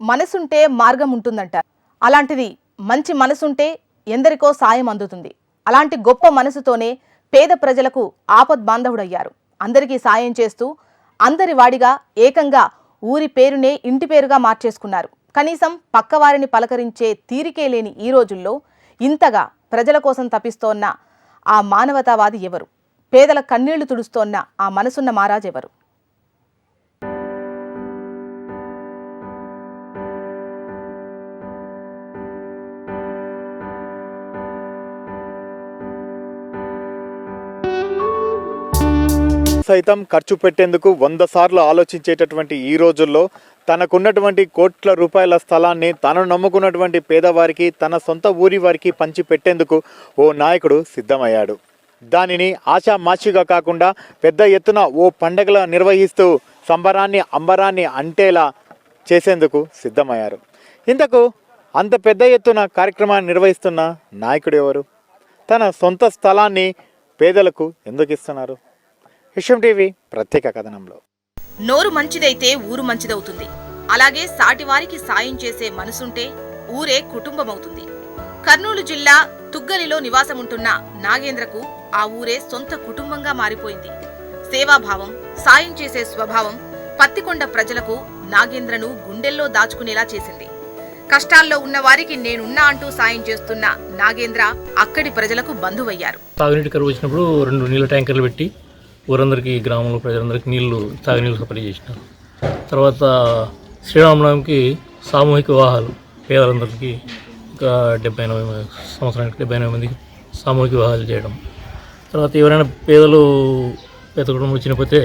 మనసుంటే మార్గం ఉంటుందంటారు. అలాంటిది మంచి మనసుంటే ఎందరికో సాయం అందుతుంది. అలాంటి గొప్ప మనసుతోనే పేద ప్రజలకు ఆపద్బాంధవుడయ్యారు. అందరికీ సాయం చేస్తూ అందరి వాడిగా ఏకంగా ఊరి పేరునే ఇంటి పేరుగా మార్చేసుకున్నారు. కనీసం పక్కవారిని పలకరించే తీరికే లేని ఈ రోజుల్లో ఇంతగా ప్రజల కోసం తపిస్తోన్న ఆ మానవతావాది ఎవరు? పేదల కన్నీళ్లు తుడుస్తోన్న ఆ మనసున్న మహారాజ్ ఎవరు? సైతం ఖర్చు పెట్టేందుకు 100 సార్లు ఆలోచించేటటువంటి ఈ రోజుల్లో తనకున్నటువంటి కోట్ల రూపాయల స్థలాన్ని తనను నమ్ముకున్నటువంటి పేదవారికి, తన సొంత ఊరి వారికి పంచి పెట్టేందుకు ఓ నాయకుడు సిద్ధమయ్యాడు. దానిని ఆషామాషిగా కాకుండా పెద్ద ఎత్తున ఓ పండగల నిర్వహిస్తూ సంబరాన్ని అంబరాన్ని అంటేలా చేసేందుకు సిద్ధమయ్యారు. ఇంతకు అంత పెద్ద ఎత్తున కార్యక్రమాన్ని నిర్వహిస్తున్న నాయకుడు ఎవరు? తన సొంత స్థలాన్ని పేదలకు ఎందుకు ఇస్తున్నారు? విషయం టీవీ ప్రత్యేక కథనంలో. నోరు మంచిదైతే ఊరు మంచిదవుతుంది. అలాగే సాటివారికి సాయం చేసే మనసుంటే ఊరే కుటుంబమవుతుంది. కర్నూలు జిల్లా తుగ్గలిలో నివాసముంటున్న నాగేంద్రకు ఆ ఊరే సొంత కుటుంబంగా మారిపోయింది. సేవాభావం, సాయం చేసే స్వభావం పత్తికొండ ప్రజలకు నాగేంద్రను గుండెల్లో దాచుకునేలా చేసింది. కష్టాల్లో ఉన్న వారికి నేనున్నా అంటూ సాయం చేస్తున్న నాగేంద్ర అక్కడి ప్రజలకు బంధువయ్యారు. తాగునీటి కరువు వచ్చినప్పుడు 2 నీళ్ళ ట్యాంకర్లు పెట్టి ఊరందరికీ, గ్రామంలో ప్రజలందరికీ తాగునీళ్ళు సప్లై చేసినారు. తర్వాత శ్రీరామనవమికి సామూహిక వివాహాలు పేదలందరికీ ఇంకా 70-80 సంవత్సరానికి 79 మందికి సామూహిక వివాహాలు చేయడం. తర్వాత ఎవరైనా పేదలు పేద కుటుంబం చనిపోతే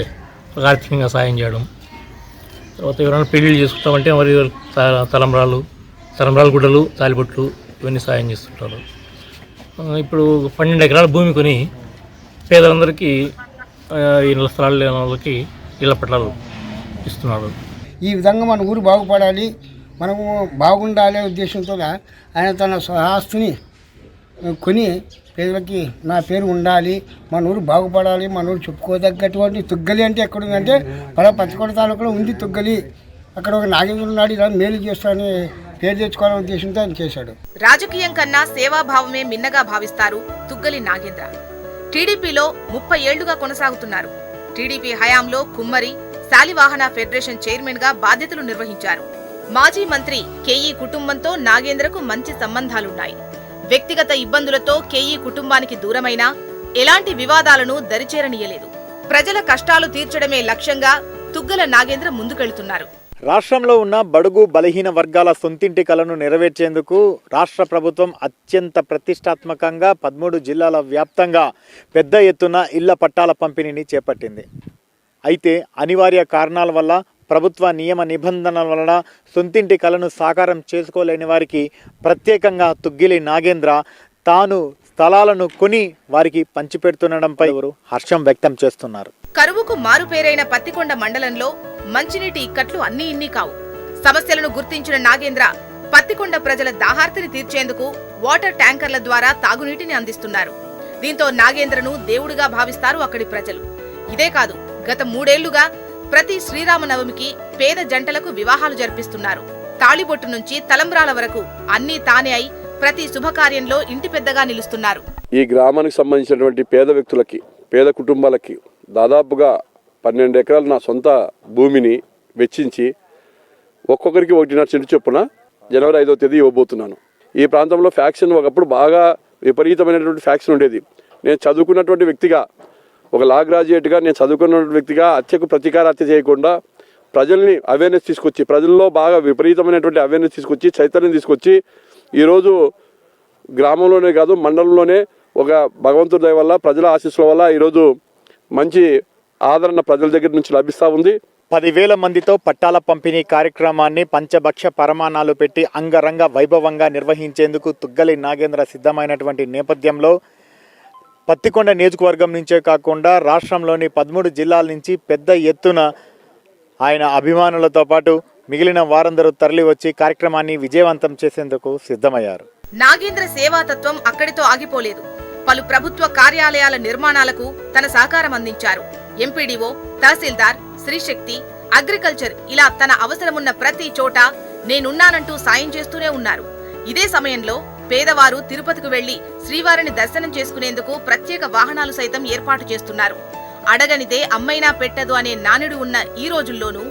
ఆర్థికంగా సాయం చేయడం. తర్వాత ఎవరైనా పెళ్ళిళ్ళు చేసుకుంటామంటే మరి తలంబ్రాలు గుడ్డలు, తాలిబొట్లు ఇవన్నీ సాయం చేస్తుంటారు. ఇప్పుడు 12 ఎకరాల భూమి కొని పేదలందరికీ ఇళ్ళ స్థలాలు లేని వాళ్ళకి ఇళ్ళ పట్టాలు ఇస్తున్నారు. ఈ విధంగా మన ఊరు బాగుపడాలి, మనము బాగుండాలనే ఉద్దేశంతో ఆయన తన ఆస్తిని కొని పేదలకి నా పేరు ఉండాలి, మన ఊరు బాగుపడాలి, మన ఊరు చెప్పుకోదగ్గటువంటి తుగ్గలి అంటే ఎక్కడుందంటే పత్తికొండ తాలూకాలో ఉంది తుగ్గలి. అక్కడ ఒక నాగేంద్రుడు నాడు ఇలా మేలు చేస్తాడని పేరు తెచ్చుకోవాలనే ఉద్దేశంతో ఆయన చేశాడు. రాజకీయం కన్నా సేవాభావమే మిన్నగా భావిస్తారు తుగ్గలి నాగేంద్ర. టీడీపీలో 30 ఏళ్లుగా కొనసాగుతున్నారు. టీడీపీ హయాంలో కుమ్మరి శాలివాహన ఫెడరేషన్ చైర్మన్ గా బాధ్యతలు నిర్వహించారు. మాజీ మంత్రి కేఈ కుటుంబంతో నాగేంద్రకు మంచి సంబంధాలున్నాయి. వ్యక్తిగత ఇబ్బందులతో కేఈ కుటుంబానికి దూరమైనా ఎలాంటి వివాదాలను దరిచేరనీయలేదు. ప్రజల కష్టాలు తీర్చడమే లక్ష్యంగా తుగ్గల నాగేంద్ర ముందుకెళ్తున్నారు. రాష్ట్రంలో ఉన్న బడుగు బలహీన వర్గాల సొంతింటి కలను నెరవేర్చేందుకు రాష్ట్ర ప్రభుత్వం అత్యంత ప్రతిష్టాత్మకంగా 13 జిల్లాల వ్యాప్తంగా పెద్ద ఎత్తున ఇళ్ల పట్టాల పంపిణీని చేపట్టింది. అయితే అనివార్య కారణాల వల్ల, ప్రభుత్వ నియమ నిబంధనల వలన సొంతింటి కలను సాకారం చేసుకోలేని వారికి ప్రత్యేకంగా తుగ్గిలి నాగేంద్ర తాను స్థలాలను కొని వారికి పంచిపెడుతుండడంపై హర్షం వ్యక్తం చేస్తున్నారు. కరువుకు మారుపేరైన పత్తికొండ మండలంలో మంచినీటి ఇక్కట్లు అన్నీ ఇన్ని కావు. సమస్యలను గుర్తించిన నాగేంద్ర పత్తికొండ ప్రజల దాహార్తిని తీర్చేందుకు వాటర్ ట్యాంకర్ల ద్వారా తాగునీటిని అందిస్తున్నారు. దీంతో నాగేంద్రను దేవుడిగా భావిస్తారు అక్కడి ప్రజలు. ఇదే కాదు, గత 3 ఏళ్లుగా ప్రతి శ్రీరామనవమికి పేద జంటలకు వివాహాలు జరిపిస్తున్నారు. తాళిబొట్టు నుంచి తలంబ్రాల వరకు అన్నీ తానే అయి ప్రతి శుభకార్యంలో ఇంటి పెద్దగా నిలుస్తున్నారు. ఈ గ్రామానికి సంబంధించినటువంటి పేద వ్యక్తులకి, పేద కుటుంబాలకి దాదాపుగా 12 ఎకరాలు నా సొంత భూమిని వెచ్చించి ఒక్కొక్కరికి 1.5 సెంటు చొప్పున జనవరి 5వ తేదీ ఇవ్వబోతున్నాను. ఈ ప్రాంతంలో ఫ్యాక్షన్ ఒకప్పుడు బాగా విపరీతమైనటువంటి ఫ్యాక్షన్ ఉండేది. నేను చదువుకున్నటువంటి వ్యక్తిగా, ఒక లా గ్రాడ్యుయేట్గా నేను చదువుకున్నటువంటి వ్యక్తిగా హత్యకు ప్రతీకార హత్య చేయకుండా ప్రజల్ని అవేర్నెస్ తీసుకొచ్చి, ప్రజల్లో బాగా విపరీతమైనటువంటి అవేర్నెస్ తీసుకొచ్చి, చైతన్యం తీసుకొచ్చి ఈరోజు గ్రామంలోనే కాదు మండలంలోనే ఒక భగవంతుడి దయ వల్ల, ప్రజల ఆశీస్సుల వల్ల ఈరోజు మంచి ఆదరణ ప్రజల దగ్గర నుంచి లభిస్తూ ఉంది. 10,000 మందితో పట్టాల పంపిణీ కార్యక్రమాన్ని పంచభక్ష పరమాణాలు పెట్టి అంగరంగ వైభవంగా నిర్వహించేందుకు తుగ్గలి నాగేంద్ర సిద్ధమైనటువంటి నేపథ్యంలో పత్తికొండ నియోజకవర్గం నుంచే కాకుండా రాష్ట్రంలోని 13 జిల్లాల నుంచి పెద్ద ఎత్తున ఆయన అభిమానులతో పాటు మిగిలిన వారందరూ తరలి వచ్చి కార్యక్రమాన్ని విజయవంతం చేసేందుకు సిద్ధమయ్యారు. నాగేంద్ర సేవాతత్వం అక్కడితో ఆగిపోలేదు. పలు ప్రభుత్వ కార్యాలయాల నిర్మాణాలకు తన సహకారం అందించారు. ఎంపీడీఓ, తహసీల్దార్, శ్రీశక్తి, అగ్రికల్చర్ ఇలా తన అవసరమున్న ప్రతి చోట నేనున్నానంటూ సాయం చేస్తూనే ఉన్నారు. ఇదే సమయంలో పేదవారు తిరుపతికి వెళ్లి శ్రీవారిని దర్శనం చేసుకునేందుకు ప్రత్యేక వాహనాలు సైతం ఏర్పాటు చేస్తున్నారు. అడగనిదే అమ్మైనా పెట్టదు అనే నానుడు ఉన్న ఈ రోజుల్లోనూ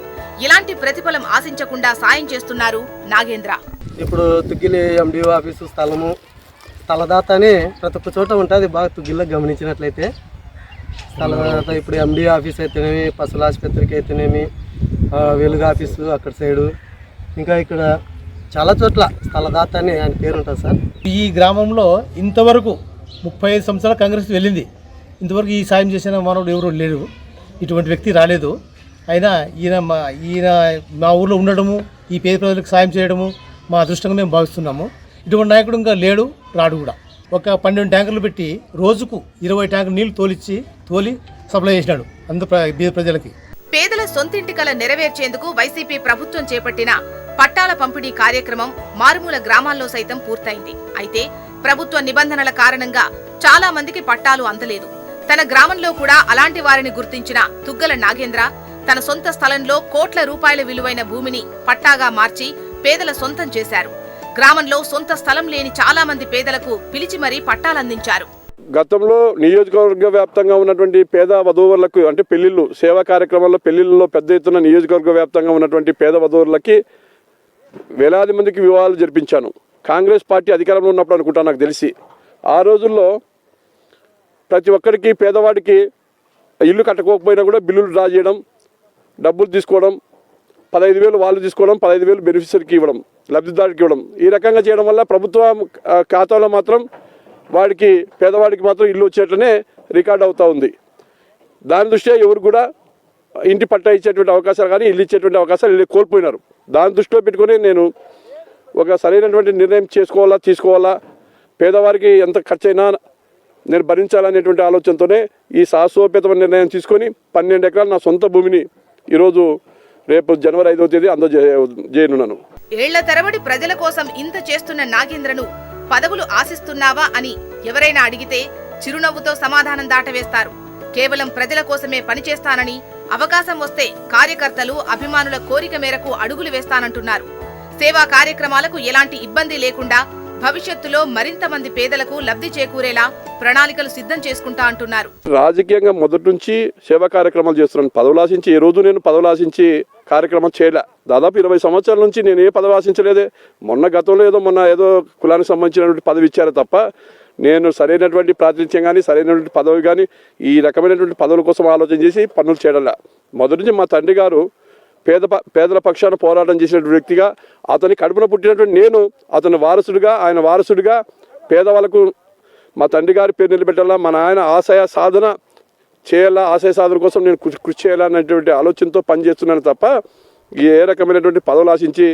ఇలాంటి ప్రతిఫలం ఆశించకుండా సాయం చేస్తున్నారు నాగేంద్ర. ఇప్పుడు తుగ్గిలి ఎండిఓ ఆఫీసు స్థలదాత అని ప్రతి ఒక్క చోట ఉంటుంది. బాగా తుగ్గిల్లో గమనించినట్లయితే స్థలదాత ఇప్పుడు ఎండిఓ ఆఫీస్ అయితేనేమి, పశువుల ఆసుపత్రికి అయితేనేమి, వెలుగు ఆఫీసు అక్కడ సైడు, ఇంకా ఇక్కడ చాలా చోట్ల స్థలదాత అని ఆయన పేరు ఉంటుంది సార్. ఈ గ్రామంలో ఇంతవరకు 35 సంవత్సరాల కాంగ్రెస్ వెళ్ళింది. ఇంతవరకు ఈ సాయం చేసిన మానవుడు ఎవరు లేరు, ఇటువంటి వ్యక్తి రాలేదు. అయినా ఈయన మా ఊళ్ళో ఉండడము, ఈ పేద ప్రజలకు సాయం చేయడము మా అదృష్టంగా మేము భావిస్తున్నాము. ఇటువంటి నాయకుడు ఇంకా లేడు, రాడు కూడా. ఒక 12 ట్యాంకర్లు పెట్టి రోజుకు 20 ట్యాంకులు నీళ్లు తోలి సప్లై చేసినాడు బీద ప్రజలకి. పేదల సొంతింటి కల నెరవేర్చేందుకు వైసీపీ ప్రభుత్వం చేపట్టిన పట్టాల పంపిణీ కార్యక్రమం మారుమూల గ్రామాల్లో సైతం పూర్తయింది. అయితే ప్రభుత్వ నిబంధనల కారణంగా చాలా మందికి పట్టాలు అందలేదు. తన గ్రామంలో కూడా అలాంటి వారిని గుర్తించిన తుగ్గల నాగేంద్ర తన సొంత స్థలంలో కోట్ల రూపాయల విలువైన భూమిని పట్టాగా మార్చి పేదల సొంతం చేశారు. గ్రామంలో సొంత స్థలం లేని చాలా మంది పేదలకు పిలిచి మరీ పట్టాలందించారు. గతంలో నియోజకవర్గ వ్యాప్తంగా ఉన్నటువంటి పేద వధూవరులకు అంటే పెళ్లిళ్ళు సేవా కార్యక్రమాల్లో పెళ్లిళ్ళలో పెద్ద ఎత్తున నియోజకవర్గ వ్యాప్తంగా ఉన్నటువంటి పేద వధూవరులకి వేలాది మందికి వివాహాలు జరిపించాను. కాంగ్రెస్ పార్టీ అధికారంలో ఉన్నప్పుడు అనుకుంటా నాకు తెలిసి. ఆ రోజుల్లో ప్రతి ఒక్కరికి పేదవాడికి ఇల్లు కట్టుకోకపోయినా కూడా బిల్లులు డ్రా చేయడం, డబ్బులు తీసుకోవడం, 15,000 వాళ్ళు తీసుకోవడం, 15,000 బెనిఫిషరీకి ఇవ్వడం, లబ్ధిదారుడికి ఇవ్వడం, ఈ రకంగా చేయడం వల్ల ప్రభుత్వ ఖాతాలో మాత్రం వాడికి పేదవాడికి మాత్రం ఇల్లు వచ్చేట్లనే రికార్డ్ అవుతూ ఉంది. దాని దృష్ట్యా ఎవరు కూడా ఇంటి పట్టా ఇచ్చేటువంటి అవకాశాలు కానీ ఇల్లు ఇచ్చేటువంటి అవకాశాలు కోల్పోయినారు. దాని దృష్టిలో పెట్టుకొని నేను ఒక సరైనటువంటి నిర్ణయం తీసుకోవాలా, పేదవారికి ఎంత ఖర్చు అయినా నేను భరించాలనేటువంటి ఆలోచనతోనే ఈ సాహసోపేతమైన నిర్ణయం తీసుకొని 12 ఎకరాలు నా సొంత భూమిని ఈరోజు రేపు జనవరి 5వ తేదీ అందజేయనున్నాను. ఏళ్ల తరబడి ప్రజల కోసం ఇంత చేస్తున్న నాగేంద్రను పదవులు ఆశిస్తున్నావా అని ఎవరైనా అడిగితే చిరునవ్వుతో సమాధానం దాటవేస్తారు. కేవలం ప్రజల కోసమే పనిచేస్తానని, అవకాశం వస్తే కార్యకర్తలు అభిమానుల కోరిక మేరకు అడుగులు వేస్తానంటున్నారు. సేవా కార్యక్రమాలకు ఎలాంటి ఇబ్బంది లేకుండా భవిష్యత్తులో మరింత మంది పేదలకు లబ్ధి చేకూరేలా ప్రణాళికలు సిద్ధం చేసుకుంటా అంటున్నారు. రాజకీయంగా మొదటి నుంచి సేవా కార్యక్రమాలు చేస్తున్నాను. పదవులు ఆశించి ఏ రోజు నేను పదవులు ఆశించి కార్యక్రమం చేయలే. దాదాపు 20 సంవత్సరాల నుంచి నేను ఏ పదవి ఆశించలేదే. గతంలో ఏదో కులానికి సంబంధించినటువంటి పదవి ఇచ్చారు తప్ప నేను సరైనటువంటి ప్రాతినిధ్యం కానీ సరైనటువంటి పదవి కానీ ఈ రకమైనటువంటి పదవుల కోసం ఆలోచన చేసి పనులు చేయడంలా. మొదటి నుంచి మా తండ్రి గారు పేదల పక్షాన పోరాటం చేసినటువంటి వ్యక్తిగా, అతని కడుపున పుట్టినటువంటి నేను ఆయన వారసుడిగా పేదవాళ్ళకు మా తండ్రి గారి పేరు నిలబెట్టాలా, మా నాయన ఆశయ సాధన కోసం నేను కృషి చేయాలనేటువంటి ఆలోచనతో పనిచేస్తున్నాను తప్ప ఏ రకమైనటువంటి పదవులు ఆశించి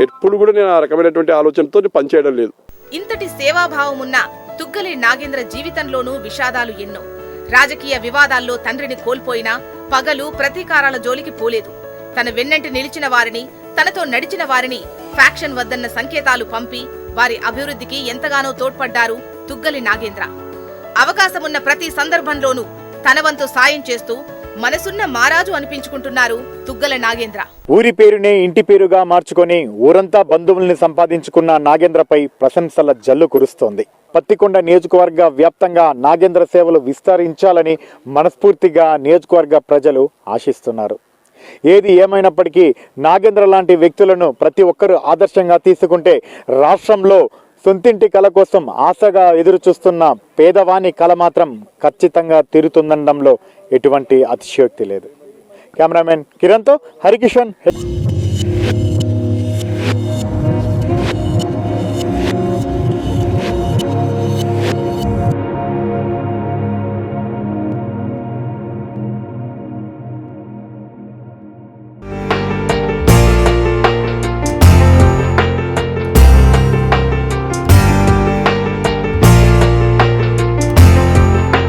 ఎప్పుడు కూడా నేను ఆ రకమైనటువంటి ఆలోచనతో పనిచేయడం లేదు. ఇంతటి సేవాభావమున్న తుగ్గలి నాగేంద్ర జీవితంలోనూ విషాదాలు ఎన్నో. రాజకీయ వివాదాల్లో తండ్రిని కోల్పోయినా పగలు ప్రతీకారాల జోలికి పోలేదు. తన వెన్నంటి నిలిచిన వారిని, తనతో నడిచిన వారిని ఫ్యాక్షన్ వద్దన్న సంకేతాలు పంపి వారి అభివృద్ధికి ఎంతగానో తోడ్పడ్డారు తుగ్గలి నాగేంద్ర. అవకాశమున్న ప్రతి సందర్భంలోనూ తన వంతు సాయం చేస్తూ మనసున్న మారాజు అనిపించుకుంటున్నారు తుగ్గల నాగేంద్ర. ఊరి పేరునే ఇంటి పేరుగా మార్చుకొని ఊరంతా బంధువుల్ని సంపాదించుకున్న నాగేంద్రపై ప్రశంసల జల్లు కురుస్తోంది. పత్తికొండ నియోజకవర్గ వ్యాప్తంగా నాగేంద్ర సేవలు విస్తరించాలని మనస్ఫూర్తిగా నియోజకవర్గ ప్రజలు ఆశిస్తున్నారు. ఏది ఏమైనప్పటికీ నాగేంద్ర లాంటి వ్యక్తులను ప్రతి ఒక్కరూ ఆదర్శంగా తీసుకుంటే రాష్ట్రంలో సొంతింటి కళ కోసం ఆశగా ఎదురుచూస్తున్న పేదవాని కళ మాత్రం ఖచ్చితంగా తీరుతుందనడంలో ఎటువంటి అతిశయోక్తి లేదు. కెమెరామెన్ కిరణ్తో హరికిషన్.